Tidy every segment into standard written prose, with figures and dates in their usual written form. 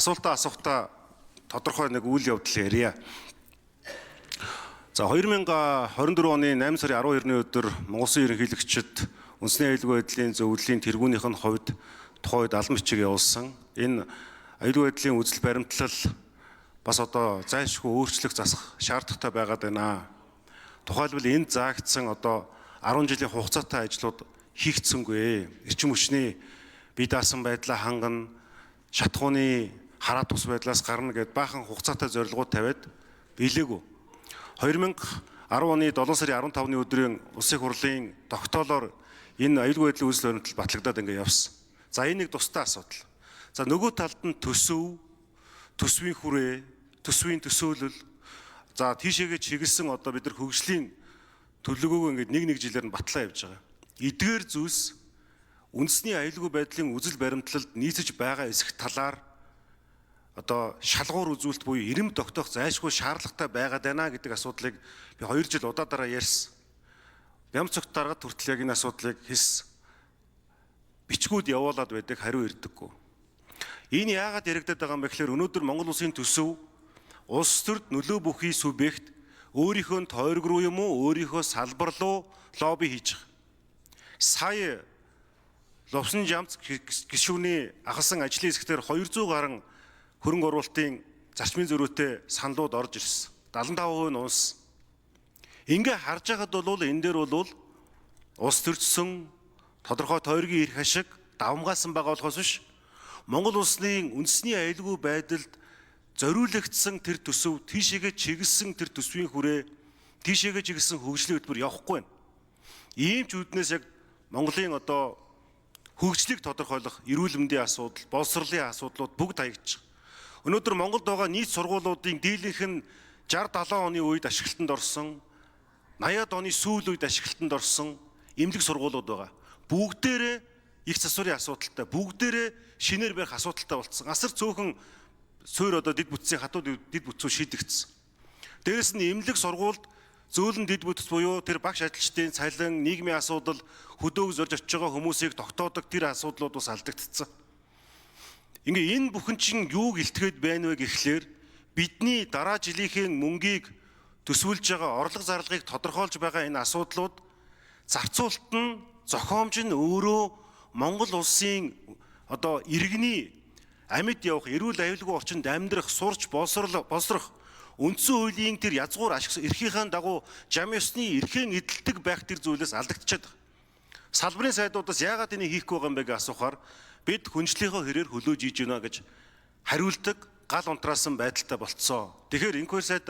Асуултаа асуухтаа тодорхой нэг үйл явдал ярья. За 2024 оны 8 сарын 12-ны өдөр Монгол Улсын ерөнхийлөгчид үндэсний аюулгүй байдлын зөвлөлийн тэргүүнийх нь хувьд тухайд албан бичиг явуулсан. Энэ аюулгүй байдлын үзэл баримтлал бас одоо зайлшгүй өөрчлөх засах шаардлагатай байгаад байна. Тухайлбал энд заагдсан одоо 10 жилийн хугацаатай ажлууд хийгдсэнгүй. Эрчим хүчний бие даасан байдлаа хангана, шатхууны хараа тус байдлаас гарна гэд баахан хугацаатай зорилгууд тавиад биелээгүй. 2010 оны 7 сарын 15-ны өдрийн Улсын хурлын тогтоолоор энэ аюулгүй байдлын үзэл баримтлал батлагдаад ингэ явсан. За энэ нэг тустай асуудал. За нөгөө талд нь төсөв, төсвийн хүрээ, төсвийн төсөөлөл, за тийшээгээ чиглэсэн одоо бид нар хөгжлийн төлөвлөгөөг ингэ нэг жилээр нь батлаа явж байгаа. Эдгээр зүйлс үндэсний аюулгүй байдлын үзэл баримтлалд нийцэж байгаа эсэх талаар одоо шалгуур үзүүлэлт буюу ирэм тогтоох зайлшгүй шаардлагатай байгаад байна гэдэг асуудлыг би 2 жил удаа ярьсан. Бямц цогт дараад хүртэл яг энэ асуудлыг хэлсэн. Бичгүүд явуулаад байдаг, хариу ирдэггүй. Энэ яагаад яригдаад байгаа юм бэ гэхээр өнөөдөр Монгол Улсын төсөв улс төрд нөлөө бүхий субъект өөрийнхөө тойрог руу юм уу, өөрийнхөө салбар руу лобби хийж байгаа. Сая Ловсон Жамц гишүүний ахалсан ажлын хэсгээр 200 гаруй хөрөнгө оруулалтын зарчмын зөрүүтэй саналууд орж ирсэн. 75% нь унсан. Ингээ харж байхад бол энэ дээр бол улс төрчсөн тодорхой тойргийн эрх ашиг давмгаасан байгаа болохоос биш Монгол улсны үндэсний аюулгүй байдалд зориулагдсан тэр төсөв, тийшээгээ чиглэсэн тэр төсвийн хүрээ, тийшээгээ чиглэсэн хөгжлийн хөтөлбөр явахгүй байна. Ийм ч үүднээс яг Монголын одоо хөгжлийг тодорхойлох эрүүл мэндийн асуудал, боловсролын асуудлууд бүгд хаягдчих. Өнөөдөр Монголд байгаа нийт сургуулиудын дийлэнх нь 60-70 оны үед ашиглалтанд орсон, 80-ад оны сүүл үед ашиглалтанд орсон эмнэлэг сургуулиуд байгаа. Бүгдээрээ их засварын асуудалтай, бүгдээрээ шинээр барих асуудалтай болцсон. Асар цөөхөн суурь одоо дид бүтцийн хатууд дид бүтцүү шийдэгдсэн. Дээрэс нь эмнэлэг сургуульд зөөлөн дид бүтц буюу тэр багш ажилчдын цалин, нийгмийн асуудал, хөдөөг зорж очиж байгаа хүмүүсийг тогтоодог тэр асуудлууд бас алдагдцсан. Ингээ энэ бүхэн чинь юуг илтгэхэд байна вэ гэхлээр бидний дараа жилийнхээ мөнгийг төсвөлж байгаа орлого зарлагыг тодорхойлж байгаа энэ асуудлууд зарцуулалт нь зохиомж нь өөрөө Монгол улсын одоо иргэний амьд явах, эрүүл аюулгүй орчинд амьдрах, сурч боловсрох үндсэн хуулийн тэр язгуур эрхийнхээ дагуу жам ёсны эрхийн эдэлдэг байх тэр зүйлээс алдагдчихад байгаа. Салбарын сайдуудаас яагаад энийг хийхгүй байгаа юм бэ гэж асуухаар бид хүнжлийнхөө хэрээр хөлөөж ийж гинэ гэж хариулдаг гал унтраасан байдалтай болцсон. Тэгэхээр инквер сайд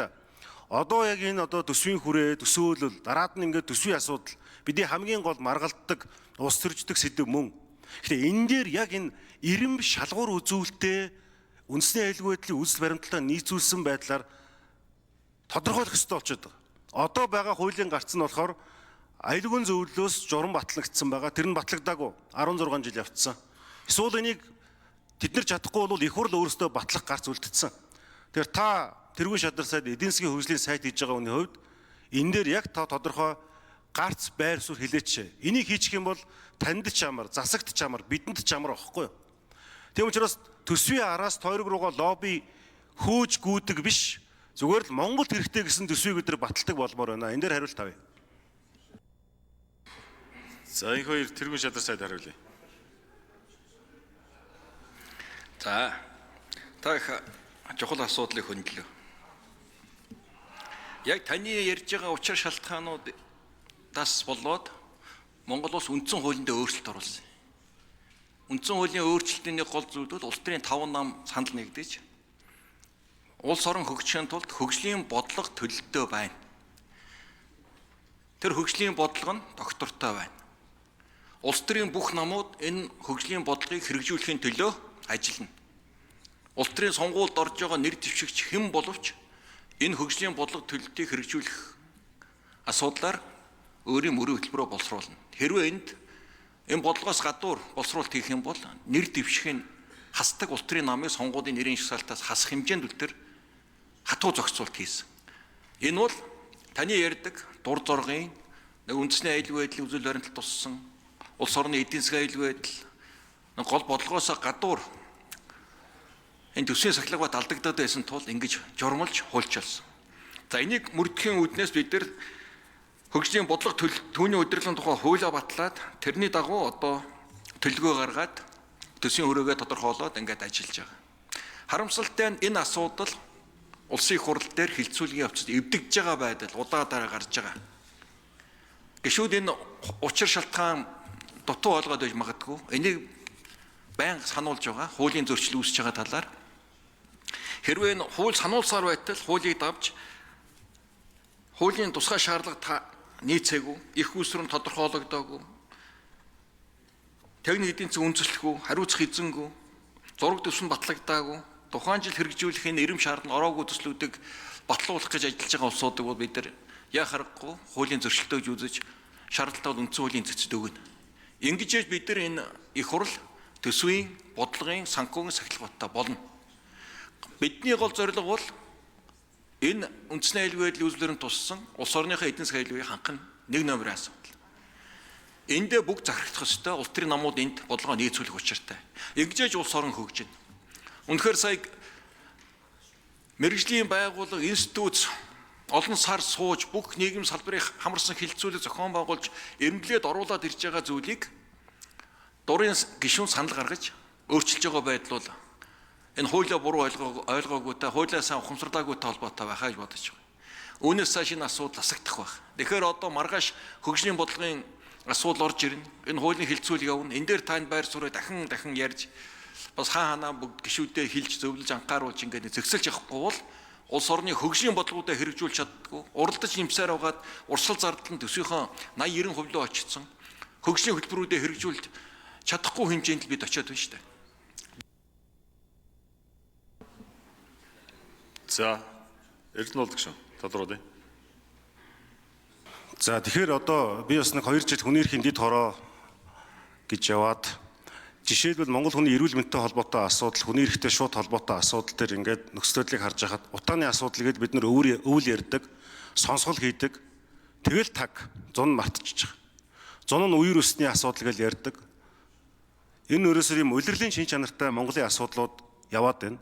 одоо яг энэ одоо төсвийн хүрээ, төсөөлөл, дараад нь ингээд төсвийн асуудал бидний хамгийн гол маргалддаг, ус төрждөг сэдэв мөн. Гэхдээ энэ дээр яг энэ ирэм шалгуур үзүүлэлтээ үндэсний аюулгүй байдлын үзэл баримтлалаа нийцүүлсэн байдлаар тодорхойлох ёстой болчиход байгаа. Одоо байгаа хуулийн гарц нь болохоор аюулгүй зөвлөлөөс журам батлагдсан байгаа. Тэр нь батлагдаагүй 16 жил явцсан. Эсвэл энийг тэд нар чадахгүй бол их хурл өөрөөсөө батлах гарц үлдсэн. Тэгэхээр та тэргүй шадар сайд эдийн засгийн хөгжлийн сайд хийж байгаа хүний хувьд энэ дээр яг та тодорхой гарц байр суурь хилээч. Энийг хийчих юм бол танд ч амар, засагт ч амар, бидэнд ч амар واخхгүй юу. Тийм учраас төсвийн араас тойрог руугаа лобби хөөж гүйдэг биш. Зүгээр л Монголд хэрэгтэй гэсэн төсвийг өдр баталдаг болмоор байна. Энэ дээр хариулт авъя. За энэ хоёр тэргүй шадар сайд хариулъя. За та их чухал асуудлыг хөндлөө. Яг таны ярьж байгаа учир шалтгаануудаас болоод Монгол улс үндсэн хуулинд өөрчлөлт оруулсан. Үндсэн хуулийн өөрчлөлтийн гол зүйл бол улс төрийн 5 нам санал нэгдэж улс орон хөгжихийн тулд хөгжлийн бодлого төлөлтөө байна. Тэр хөгжлийн бодлого нь доктортой байна. Улс төрийн бүх намууд энэ хөгжлийн бодлогыг хэрэгжүүлэхийн төлөө ажиллана. Улс төрийн сонгуульд орж байгаа нэр дэвшигч хэн боловч энэ хөгжлийн бодлого төлөлтийг хэрэгжүүлэх асуудлаар өөрийн мөрийн хөтөлбөрөөр боловсруулна. Хэрвээ энд энэ бодлогоос гадуур боловсруулалт хийх юм бол нэр дэвших нь хасдаг улс төрийн намын сонгуулийн нэрийн шагсаалтаас хасах хэмжээнд үлдэр хатуу зохицуулт хийсэн. Энэ бол таны ярьдаг дур зоргын үндэсний аюулгүй байдлын үзэл баримтлалд туссан улс орны эдийн засгийн аюулгүй байдал гол бодлогоос гадуур энэ төсвийн сахилга бат алдагдаад байсан тул ингэж журмалж хуульчилсан. За энийг мөрдөхийн үүднээс бид нар хөгжлийн бодлого түүний удирдлагын тухай хуулиа батлаад тэрний дагуу одоо төлөвлөгөө гаргаад төсвийн өрөөгөө тодорхойлоод ингээд ажиллаж байгаа. Харамсалтай нь энэ асуудал улсын их хурал дээр хилцүүлгийн явцад эвдэгдэж байгаа байдал удаа дараа гарч байгаа. Гишүүд энэ учир шалтгаан дутуу ойлгоод байж магадгүй. Энийг байнга сануулж байгаа. Хуулийн зөрчил үүсэж байгаа талаар. Хэрвээ энэ хууль сануулсаар байтал хуулийг давж хуулийн тусгай шаардлага нийцээгүй, их үүсвэр нь тодорхойлогдоогүй, техник эдийн засгийн үндэслэхгүй, хариуцах эзэнгүй, зураг төсөв нь батлагдаагүй, тухайн жил хэрэгжүүлэхийн эрэм шаардлага ороогүй төслүүдийг батлуулах гэж ажиллаж байгаа улсуудыг бол бид нар яа харахгүй хуулийн зөрчилтөж үзэж шаардлагатай бол үндсэн хуулийн цэцэд өгнө. Ингэж бид нар энэ их хурал төсвийн, бодлогын, санхүүгийн сахилгаттай болно. Бидний гол зорилго бол энэ үндэсний аюулгүй байдлын үзүүлэлтөнд туссан улс орныхоо эдийн засгийн аюулгүйг хангах нэг номерын асуудал. Эндээ бүгд захирагдах ёстой. Улс төрийн намууд энд бодлогоо нийцүүлэх учиртай. Ингэж улс орон хөгжинэ. Үнэхээр сая мэргэжлийн байгууллага, институт олон сар сууж бүх нийгэм салбарыг хамарсан хилцүүлэг зохион байгуулж эренблээд оруулаад ирж байгаа зүйлийг дурын гишүүн санал гаргаж өөрчилж байгаа байдал бол энэ хуулиа буруу ойлгоогүйтэй, хуулиа сайн ухамсарлаагүйтэй холбоотой байхаа гэж бодож байгаа. Үүнээс цааш энэ асуудал асагдах байх. Тэгэхээр одоо маргааш хөгжлийн бодлогын асуудал орж ирнэ. Энэ хуулийн хилцүүлэг явна. Энэ дээр танд байр суурь дахин ярьж бас хаана бүгд гишүүдэд хилж зөвлөж анхааруулж ингээд зөксөлж явахгүй бол улс орны хөгжлийн бодлогуудаа хэрэгжүүлж чаддгүй. Уралдаж нэмсээр угаад урсгал зардал нь төсвийнхөө 80-90% руу очсон. Хөгжлийн хөтөлбөрүүдэд хэрэгжүүлж чадахгүй хэмжээнд л бид очиод байна шүү дээ. За, Эрдэнэ болдог шүү. Тодорхой. За тэгэхээр одоо би бас нэг 2 жил хүний эрхийн дэд хороо гэж яваад жишээлбэл Монгол хүний эрүүл мэндтэй холбоотой асуудал, хүний эрхтэй шууд холбоотой асуудал төр ингээд нөхцөлдлийг харж хахад утааны асуудал гээд бид нар өвөл ярьдаг, сонсгол хийдэг. Тэгэл таг зун мартчихж байгаа. Зун нь үер өсний асуудал гэж ярьдаг. Энэ өрөөсөө юм улирлын шин чанартай Монголын асуудлууд яваад байна.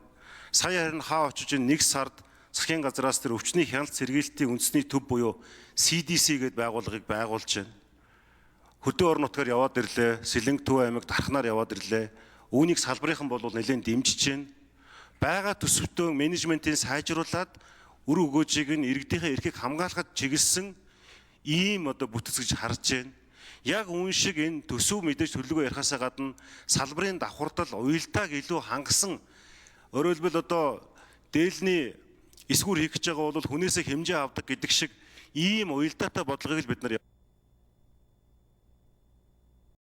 Сая харин хаа очиж 1 сард засгийн газраас тэр өвчний хяналт сэргийлтийн үндэсний төв буюу CDC гэдэг байгууллагыг байгуулж байна. Хөдөө орон нутгаар яваад ирлээ, Сэлэнг Төв аймаг дархнаар яваад ирлээ. Үүнийг салбарынхан бол нэлээд дэмжиж байна. Бага төсөвтөө менежментийг сайжруулад үр өгөөжийг нь иргэдийнхээ эрхийг хамгаалахад чиглэсэн ийм одоо бүтэц гэж харж байна. Яг үүн шиг энэ төсөв мэдээж төлөвлөгөө ярихаасаа гадна салбарын давхардал уялдааг илүү хангасан. Өөрөөр хэлбэл одоо дээлний эсгүүр хийх гэж байгаа бол хүнээсээ хэмжээ авдаг гэдэг шиг ийм уялдаатай бодлогыг л бид нар